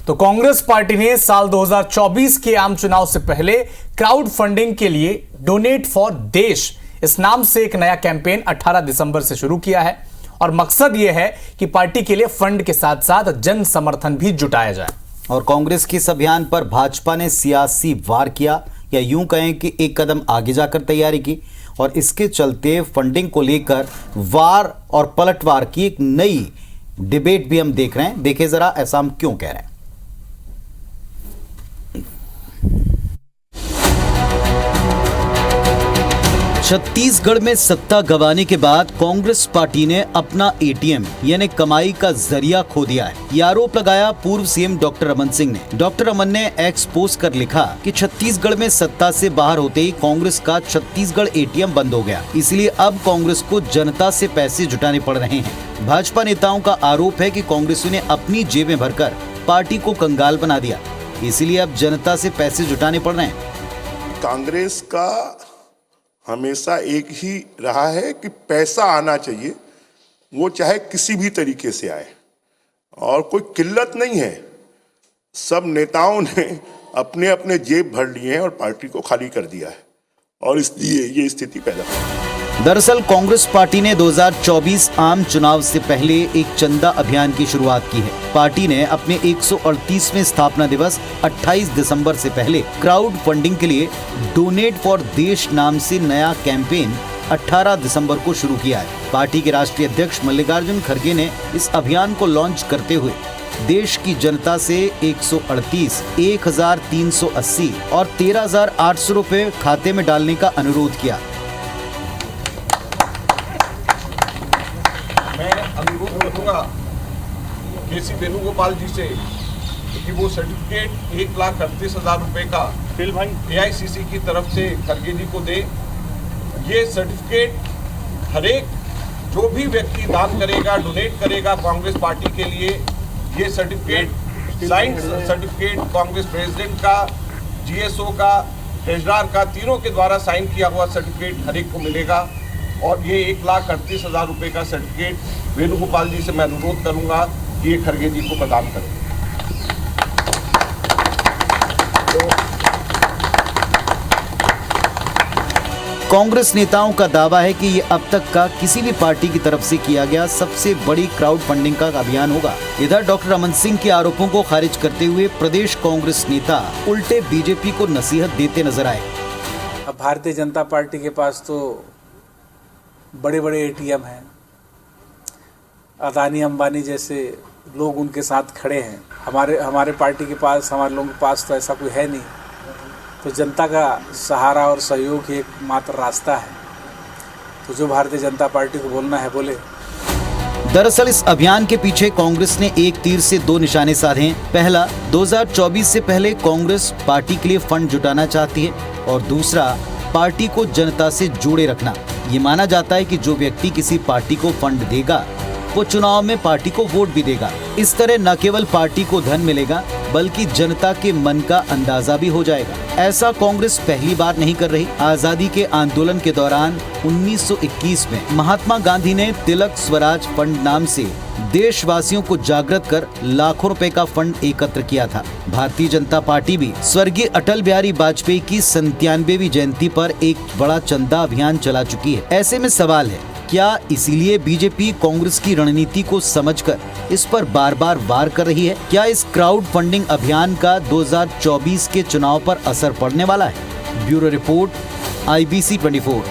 तो कांग्रेस पार्टी ने साल 2024 के आम चुनाव से पहले क्राउड फंडिंग के लिए डोनेट फॉर देश इस नाम से एक नया कैंपेन 18 दिसंबर से शुरू किया है और मकसद यह है कि पार्टी के लिए फंड के साथ साथ जन समर्थन भी जुटाया जाए। और कांग्रेस के इस अभियान पर भाजपा ने सियासी वार किया, या यूं कहें कि एक कदम आगे जाकर तैयारी की, और इसके चलते फंडिंग को लेकर वार और पलटवार की एक नई डिबेट भी हम देख रहे हैं। देखें जरा ऐसा हम क्यों कह रहे हैं। छत्तीसगढ़ में सत्ता गंवाने के बाद कांग्रेस पार्टी ने अपना एटीएम यानी कमाई का जरिया खो दिया है। ये आरोप लगाया पूर्व सीएम डॉक्टर रमन सिंह ने। डॉक्टर रमन ने एक्स पोस्ट कर लिखा कि छत्तीसगढ़ में सत्ता से बाहर होते ही कांग्रेस का छत्तीसगढ़ एटीएम बंद हो गया, इसलिए अब कांग्रेस को जनता से पैसे जुटाने पड़ रहे हैं। भाजपा नेताओं का आरोप है कि कांग्रेसियों ने अपनी जेबें भरकर पार्टी को कंगाल बना दिया, इसलिए अब जनता से पैसे जुटाने पड़ रहे हैं। कांग्रेस का हमेशा एक ही रहा है कि पैसा आना चाहिए, वो चाहे किसी भी तरीके से आए, और कोई किल्लत नहीं है। सब नेताओं ने अपने अपने जेब भर लिए हैं और पार्टी को खाली कर दिया है, और इसलिए ये स्थिति पैदा हुई। दरअसल कांग्रेस पार्टी ने 2024 आम चुनाव से पहले एक चंदा अभियान की शुरुआत की है। पार्टी ने अपने 138वें स्थापना दिवस 28 दिसंबर से पहले क्राउड फंडिंग के लिए डोनेट फॉर देश नाम से नया कैंपेन 18 दिसंबर को शुरू किया है। पार्टी के राष्ट्रीय अध्यक्ष मल्लिकार्जुन खड़गे ने इस अभियान को लॉन्च करते हुए देश की जनता से 138, 1380 और 13,800 रुपए खाते में डालने का अनुरोध किया। मैं अनुरोध करूंगा केसी वेणुगोपाल जी से कि वो सर्टिफिकेट 1,38,000 रुपए का एआईसीसी की तरफ से खड़गे जी को दे। ये सर्टिफिकेट हर एक जो भी व्यक्ति दान करेगा, डोनेट करेगा कांग्रेस पार्टी के लिए, ये certificate signed certificate Congress president का, जीएसओ का, ट्रेजरार का, तीनों के द्वारा साइन किया हुआ सर्टिफिकेट हर एक को मिलेगा। और ये 1,38,000 रुपए का सर्टिफिकेट वेणुगोपाल जी से मैं अनुरोध करूंगा कि ये खड़गे जी को प्रदान करें। कांग्रेस नेताओं का दावा है कि ये अब तक का किसी भी पार्टी की तरफ से किया गया सबसे बड़ी क्राउड फंडिंग का अभियान होगा। इधर डॉक्टर रमन सिंह के आरोपों को खारिज करते हुए प्रदेश कांग्रेस नेता उल्टे बीजेपी को नसीहत देते नजर आए। अब भारतीय जनता पार्टी के पास तो बड़े बड़े एटीएम हैं, अदानी अंबानी जैसे लोग उनके साथ खड़े हैं। हमारे पार्टी के पास, हमारे लोगों के पास तो ऐसा कोई है नहीं। तो जनता का सहारा और सहयोग ही एकमात्र रास्ता है। तो जो भारतीय जनता पार्टी को बोलना है बोले। दरअसल इस अभियान के पीछे कांग्रेस ने एक तीर से दो निशाने साधे हैं। पहला, 2024 से पहले कांग्रेस पार्टी के लिए फंड जुटाना चाहती है, और दूसरा, पार्टी को जनता से जोड़े रखना। ये माना जाता है कि जो व्यक्ति किसी पार्टी को फंड देगा वो चुनाव में पार्टी को वोट भी देगा। इस तरह न केवल पार्टी को धन मिलेगा बल्कि जनता के मन का अंदाजा भी हो जाएगा। ऐसा कांग्रेस पहली बार नहीं कर रही। आजादी के आंदोलन के दौरान 1921 में महात्मा गांधी ने तिलक स्वराज फंड नाम से देशवासियों को जागृत कर लाखों रुपए का फंड एकत्र किया था। भारतीय जनता पार्टी भी स्वर्गीय अटल बिहारी वाजपेयी की 97वीं जयंती पर एक बड़ा चंदा अभियान चला चुकी है। ऐसे में सवाल है, क्या इसीलिए बीजेपी कांग्रेस की रणनीति को समझकर इस पर बार बार वार कर रही है? क्या इस क्राउड फंडिंग अभियान का 2024 के चुनाव पर असर पड़ने वाला है? Bureau report, IBC 24।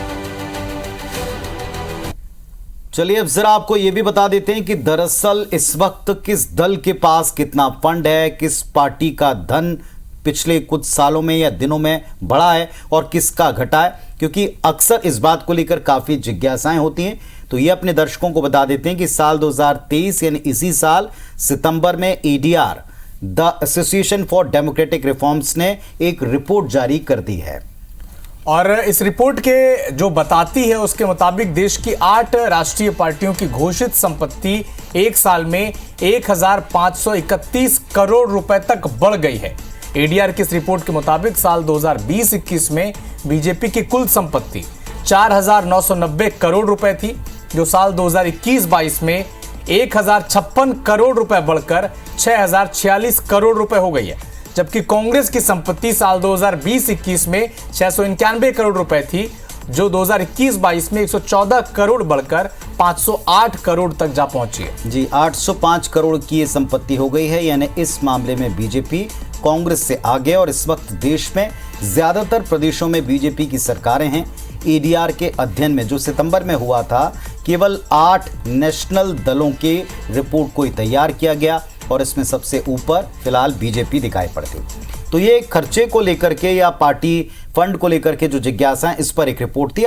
चलिए अब जरा आपको ये भी बता देते हैं कि दरअसल इस वक्त किस दल के पास कितना फंड है, किस पार्टी का धन पिछले कुछ सालों में या दिनों में बढ़ा है और किसका घटा है, क्योंकि अक्सर इस बात को लेकर काफी जिज्ञासाएं होती हैं। तो ये अपने दर्शकों को बता देते हैं कि साल 2023 यानी इसी साल सितंबर में ADR, the association for democratic reforms ने एक रिपोर्ट जारी कर दी है, और इस रिपोर्ट के जो बताती है उसके मुताबिक देश की 8 राष्ट्रीय पार्टियों की घोषित संपत्ति एक साल में 1,531 करोड़ रुपए तक बढ़ गई है। ADR की इस रिपोर्ट के मुताबिक साल 2020-21 में बीजेपी की कुल संपत्ति 4,990 करोड़ रुपए थी, जो साल 2021-22 में 1056 करोड़ रुपए बढ़कर 6046 करोड़ रुपए हो गई है, जबकि कांग्रेस की संपत्ति साल 2020-21 में 691 करोड़ रुपए थी, जो 2021-22 में 114 करोड़ बढ़कर 508 करोड़ तक जा पहुंची है। जी, 805 करोड़ की ये संपत्ति हो गई है। यानी इस मामले में बीजेपी कांग्रेस से आगे, और इस वक्त देश में ज्यादातर प्रदेशों में बीजेपी की सरकारें हैं। ईडीआर के अध्ययन में जो सितंबर में हुआ था, केवल 8 नेशनल दलों के रिपोर्ट को ही तैयार किया गया और इसमें सबसे ऊपर फिलहाल बीजेपी दिखाई पड़ती। तो ये खर्चे को लेकर के या पार्टी फंड को लेकर के जो जिज्ञासा है, इस पर एक रिपोर्ट थी।